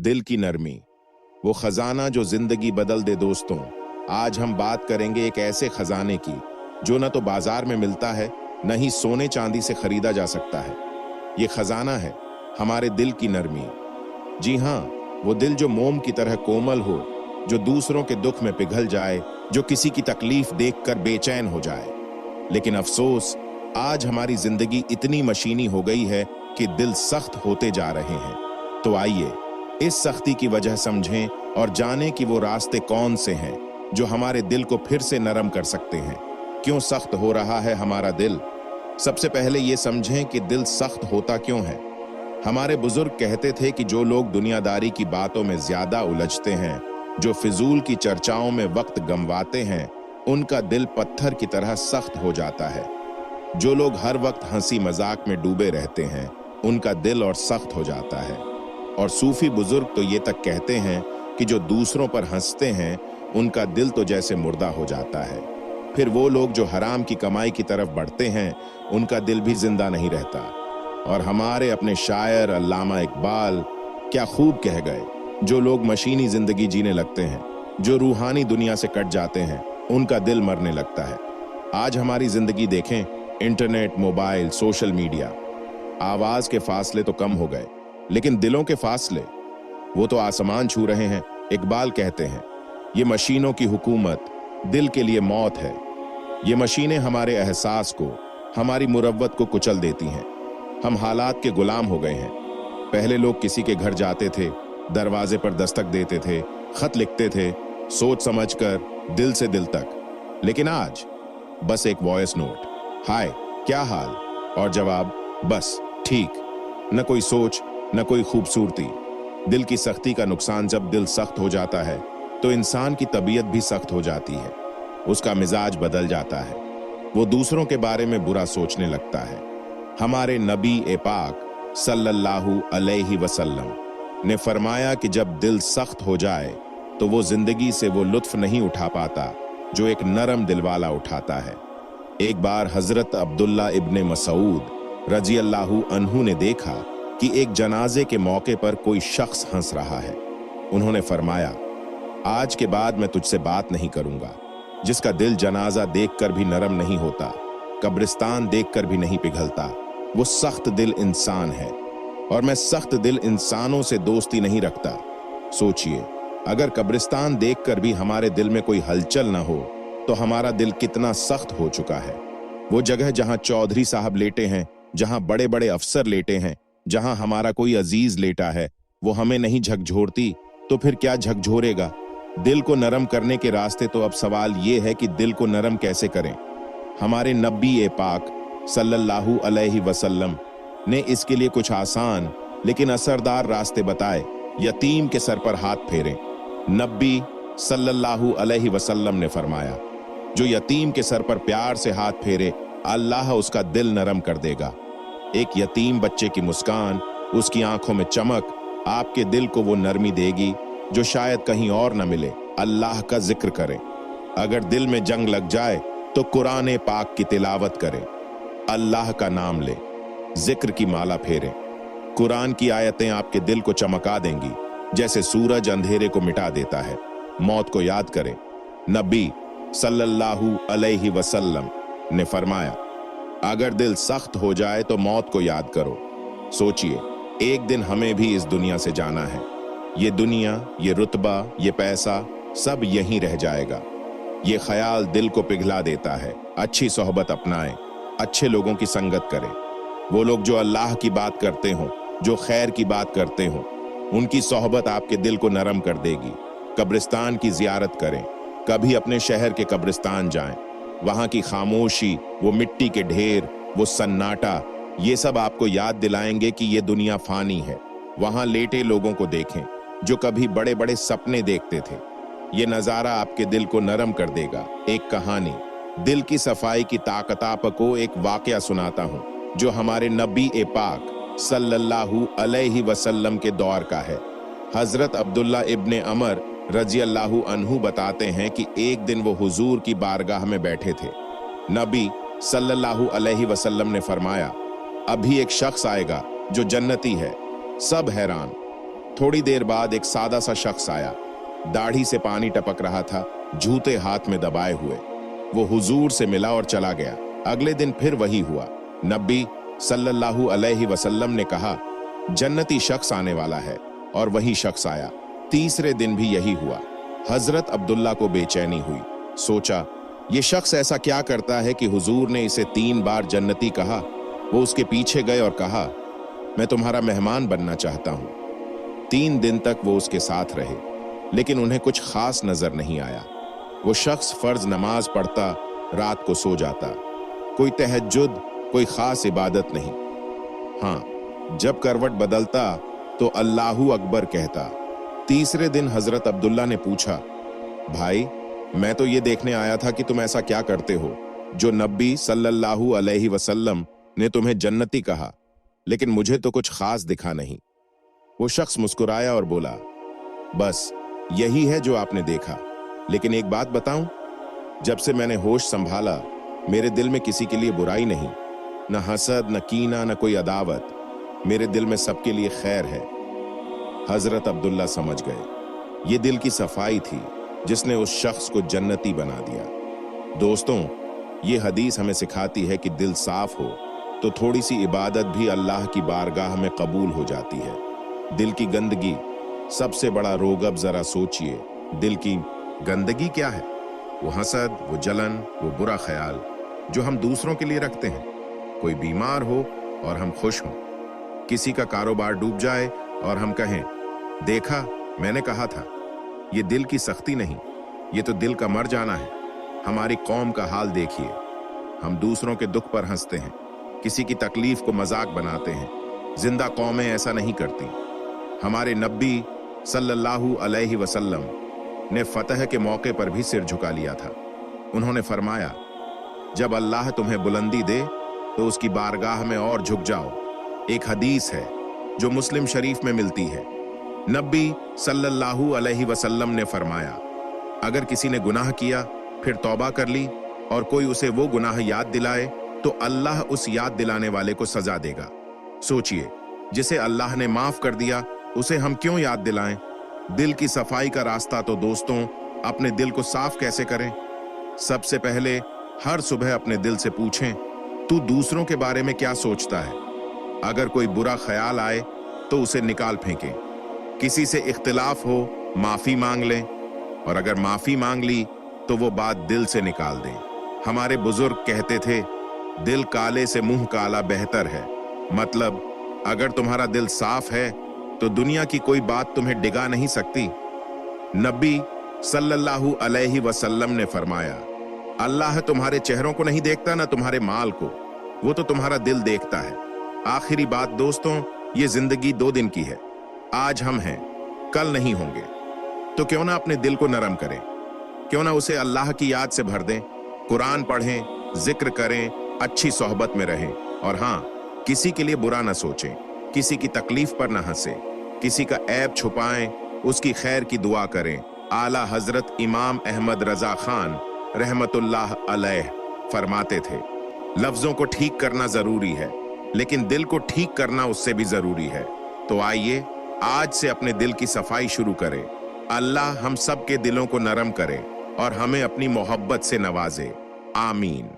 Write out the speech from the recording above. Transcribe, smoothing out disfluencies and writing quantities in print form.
दिल की नरमी, वो खजाना जो जिंदगी बदल दे दोस्तों। आज हम बात करेंगे एक ऐसे खजाने की जो न तो बाजार में मिलता है, न ही सोने चांदी से खरीदा जा सकता है। ये खजाना है हमारे दिल की नरमी। जी हाँ, वो दिल जो मोम की तरह कोमल हो, जो दूसरों के दुख में पिघल जाए, जो किसी की तकलीफ देखकर बेचैन हो जाए। लेकिन अफसोस, आज हमारी जिंदगी इतनी मशीनी हो गई है कि दिल सख्त होते जा रहे हैं। तो आइए इस सख्ती की वजह समझें और जानें कि वो रास्ते कौन से हैं जो हमारे दिल को फिर से नरम कर सकते हैं। क्यों सख्त हो रहा है हमारा दिल? सबसे पहले ये समझें कि दिल सख्त होता क्यों है। हमारे बुजुर्ग कहते थे कि जो लोग दुनियादारी की बातों में ज्यादा उलझते हैं, जो फिजूल की चर्चाओं में वक्त गंवाते हैं, उनका दिल पत्थर की तरह सख्त हो जाता है। जो लोग हर वक्त हंसी मजाक में डूबे रहते हैं, उनका दिल और सख्त हो जाता है। और सूफी बुजुर्ग तो ये तक कहते हैं कि जो दूसरों पर हंसते हैं, उनका दिल तो जैसे मुर्दा हो जाता है। फिर वो लोग जो हराम की कमाई की तरफ बढ़ते हैं, उनका दिल भी जिंदा नहीं रहता। और हमारे अपने शायर अल्लामा इकबाल क्या खूब कह गए, जो लोग मशीनी जिंदगी जीने लगते हैं, जो रूहानी दुनिया से कट जाते हैं, उनका दिल मरने लगता है। आज हमारी जिंदगी देखें, इंटरनेट, मोबाइल, सोशल मीडिया, आवाज के फासले तो कम हो गए, लेकिन दिलों के फासले वो तो आसमान छू रहे हैं। इकबाल कहते हैं, ये मशीनों की हुकूमत दिल के लिए मौत है। ये मशीनें हमारे एहसास को, हमारी मुरव्वत को कुचल देती हैं। हम हालात के गुलाम हो गए हैं। पहले लोग किसी के घर जाते थे, दरवाजे पर दस्तक देते थे, खत लिखते थे, सोच समझकर, दिल से दिल तक। लेकिन आज बस एक वॉइस नोट, हाय क्या हाल, और जवाब बस ठीक। न कोई सोच, न कोई खूबसूरती। दिल की सख्ती का नुकसान, जब दिल सख्त हो जाता है तो इंसान की तबीयत भी सख्त हो जाती है। उसका मिजाज बदल जाता है, वो दूसरों के बारे में बुरा सोचने लगता है। हमारे नबी ए पाक सल्लल्लाहु अलैहि वसल्लम ने फरमाया कि जब दिल सख्त हो जाए तो वो जिंदगी से वो लुत्फ नहीं उठा पाता जो एक नरम दिल वाला उठाता है। एक बार हजरत अब्दुल्ला इब्ने मसूद रजी अल्लाहु अन्हु ने देखा कि एक जनाजे के मौके पर कोई शख्स हंस रहा है। उन्होंने फरमाया, आज के बाद मैं तुझसे बात नहीं करूंगा। जिसका दिल जनाजा देखकर भी नरम नहीं होता, कब्रिस्तान देखकर भी नहीं पिघलता, वो सख्त दिल इंसान है। और मैं सख्त दिल इंसानों से दोस्ती नहीं रखता। सोचिए, अगर कब्रिस्तान देखकर भी हमारे दिल में कोई हलचल ना हो तो हमारा दिल कितना सख्त हो चुका है। वो जगह जहां चौधरी साहब लेटे हैं, जहां बड़े बड़े अफसर लेटे हैं, जहां हमारा कोई अजीज लेटा है, वो हमें नहीं झकझोरती तो फिर क्या झकझोरेगा? दिल को नरम करने के रास्ते तो अब सवाल ये है कि दिल को नरम कैसे करें। हमारे नबी ए पाक सल्लल्लाहु अलैहि वसल्लम ने इसके लिए कुछ आसान लेकिन असरदार रास्ते बताए। यतीम के सर पर हाथ फेरें। नबी सल्लल्लाहु अलैहि वसल्लम ने फरमाया, जो यतीम के सर पर प्यार से हाथ फेरे, अल्लाह उसका दिल नरम कर देगा। एक यतीम बच्चे की मुस्कान, उसकी आंखों में चमक, आपके दिल को वो नरमी देगी जो शायद कहीं और न मिले। अल्लाह का जिक्र करें। अगर दिल में जंग लग जाए तो कुरान पाक की तिलावत करें, अल्लाह का नाम ले, जिक्र की माला फेरें। कुरान की आयतें आपके दिल को चमका देंगी, जैसे सूरज अंधेरे को मिटा देता है। मौत को याद करें। नबी सल्लल्लाहु अलैहि वसल्लम ने फरमाया, अगर दिल सख्त हो जाए तो मौत को याद करो। सोचिए, एक दिन हमें भी इस दुनिया से जाना है। ये दुनिया, ये रुतबा, ये पैसा, सब यहीं रह जाएगा। ये ख्याल दिल को पिघला देता है। अच्छी सोहबत अपनाएं, अच्छे लोगों की संगत करें। वो लोग जो अल्लाह की बात करते हों, जो खैर की बात करते हों, उनकी सोहबत आपके दिल को नरम कर देगी। कब्रिस्तान की जियारत करें। कभी अपने शहर के कब्रिस्तान जाएं। वहां की खामोशी, वो मिट्टी के ढेर, वो सन्नाटा, ये सब आपको याद दिलाएंगे कि ये दुनिया फानी है। वहां लेटे लोगों को देखें जो कभी बड़े बड़े सपने देखते थे। ये नजारा आपके दिल को नरम कर देगा। एक कहानी, दिल की सफाई की ताकत आपको एक वाकया सुनाता हूं जो हमारे नबी ए पाक सल्लल्लाहु अलैहि वसल्लम के दौर का है। हजरत अब्दुल्ला इब्ने अमर रजी अल्लाहु अन्हु बताते हैं कि एक दिन वो हुजूर की बारगाह में बैठे थे। नबी सल्लल्लाहु अलैहि वसल्लम ने फरमाया, अभी एक शख्स आएगा जो जन्नती है। सब हैरान। थोड़ी देर बाद एक सादा सा शख्स आया, दाढ़ी से पानी टपक रहा था, जूते हाथ में दबाए हुए। वो हुजूर से मिला और चला गया। अगले दिन फिर वही हुआ। नबी सल्लल्लाहु अलैहि वसल्लम ने कहा, जन्नती शख्स आने वाला है, और वही शख्स आया। तीसरे दिन भी यही हुआ। हजरत अब्दुल्ला को बेचैनी हुई। सोचा, ये शख्स ऐसा क्या करता है कि हुजूर ने इसे 3 बार जन्नती कहा। वो उसके पीछे गए और कहा, मैं तुम्हारा मेहमान बनना चाहता हूं। 3 दिन तक वो उसके साथ रहे, लेकिन उन्हें कुछ खास नजर नहीं आया। वो शख्स फर्ज नमाज पढ़ता, रात को सो जाता। कोई तहज्जुद, कोई खास इबादत नहीं। हाँ, जब करवट बदलता तो अल्लाहू अकबर कहता। तीसरे दिन हजरत अब्दुल्ला ने पूछा, भाई, मैं तो ये देखने आया था कि तुम ऐसा क्या करते हो जो नबी सल्लल्लाहु अलैहि वसल्लम ने तुम्हें जन्नती कहा, लेकिन मुझे तो कुछ खास दिखा नहीं। वो शख्स मुस्कुराया और बोला, बस यही है जो आपने देखा। लेकिन एक बात बताऊं, जब से मैंने होश संभाला, मेरे दिल में किसी के लिए बुराई नहीं, न हसद, न कीना, न कोई अदावत। मेरे दिल में सबके लिए खैर है। हजरत अब्दुल्ला समझ गए, ये दिल की सफाई थी जिसने उस शख्स को जन्नती बना दिया। दोस्तों, ये हदीस हमें सिखाती है कि दिल साफ हो तो थोड़ी सी इबादत भी अल्लाह की बारगाह में कबूल हो जाती है। दिल की गंदगी सबसे बड़ा रोग। अब जरा सोचिए, दिल की गंदगी क्या है? वो हसद, वो जलन, वो बुरा ख्याल जो हम दूसरों के लिए रखते हैं। कोई बीमार हो और हम खुश हों, किसी का कारोबार डूब जाए और हम कहें, देखा, मैंने कहा था। ये दिल की सख्ती नहीं, ये तो दिल का मर जाना है। हमारी कौम का हाल देखिए, हम दूसरों के दुख पर हंसते हैं, किसी की तकलीफ को मजाक बनाते हैं। जिंदा कौमें ऐसा नहीं करती। हमारे नबी सल्लल्लाहु अलैहि वसल्लम ने फतह के मौके पर भी सिर झुका लिया था। उन्होंने फरमाया, जब अल्लाह तुम्हें बुलंदी दे तो उसकी बारगाह में और झुक जाओ। एक हदीस है जो मुस्लिम शरीफ में मिलती है। नबी सल्लल्लाहु अलैहि वसल्लम ने फरमाया, अगर किसी ने गुनाह किया, फिर तौबा कर ली और कोई उसे वो गुनाह याद दिलाए, तो अल्लाह उस याद दिलाने वाले को सजा देगा। सोचिए, जिसे अल्लाह ने माफ कर दिया उसे हम क्यों याद दिलाएं? दिल की सफाई का रास्ता तो दोस्तों, अपने दिल को साफ कैसे करें? सबसे पहले हर सुबह अपने दिल से पूछें, तू दूसरों के बारे में क्या सोचता है? अगर कोई बुरा ख्याल आए तो उसे निकाल फेंकें। किसी से इख्तिलाफ हो, माफी मांग लें, और अगर माफी मांग ली तो वो बात दिल से निकाल दें। हमारे बुजुर्ग कहते थे, दिल काले से मुंह काला बेहतर है। मतलब, अगर तुम्हारा दिल साफ है तो दुनिया की कोई बात तुम्हें डिगा नहीं सकती। नबी सल्लल्लाहु अलैहि वसल्लम ने फरमाया, अल्लाह तुम्हारे चेहरों को नहीं देखता, ना तुम्हारे माल को, वो तो तुम्हारा दिल देखता है। आखिरी बात दोस्तों, ये जिंदगी 2 दिन की है। आज हम हैं, कल नहीं होंगे। तो क्यों ना अपने दिल को नरम करें, क्यों ना उसे अल्लाह की याद से भर दें। कुरान पढ़ें, जिक्र करें, अच्छी सोहबत में रहें, और हाँ, किसी के लिए बुरा ना सोचें, किसी की तकलीफ पर ना हंसें, किसी का ऐब छुपाएं, उसकी खैर की दुआ करें। आला हजरत इमाम अहमद रजा खान रहमतुल्लाह अलैह फरमाते थे, लफ्जों को ठीक करना जरूरी है, लेकिन दिल को ठीक करना उससे भी जरूरी है। तो आइए आज से अपने दिल की सफाई शुरू करें। अल्लाह हम सब के दिलों को नरम करे और हमें अपनी मोहब्बत से नवाजे। आमीन।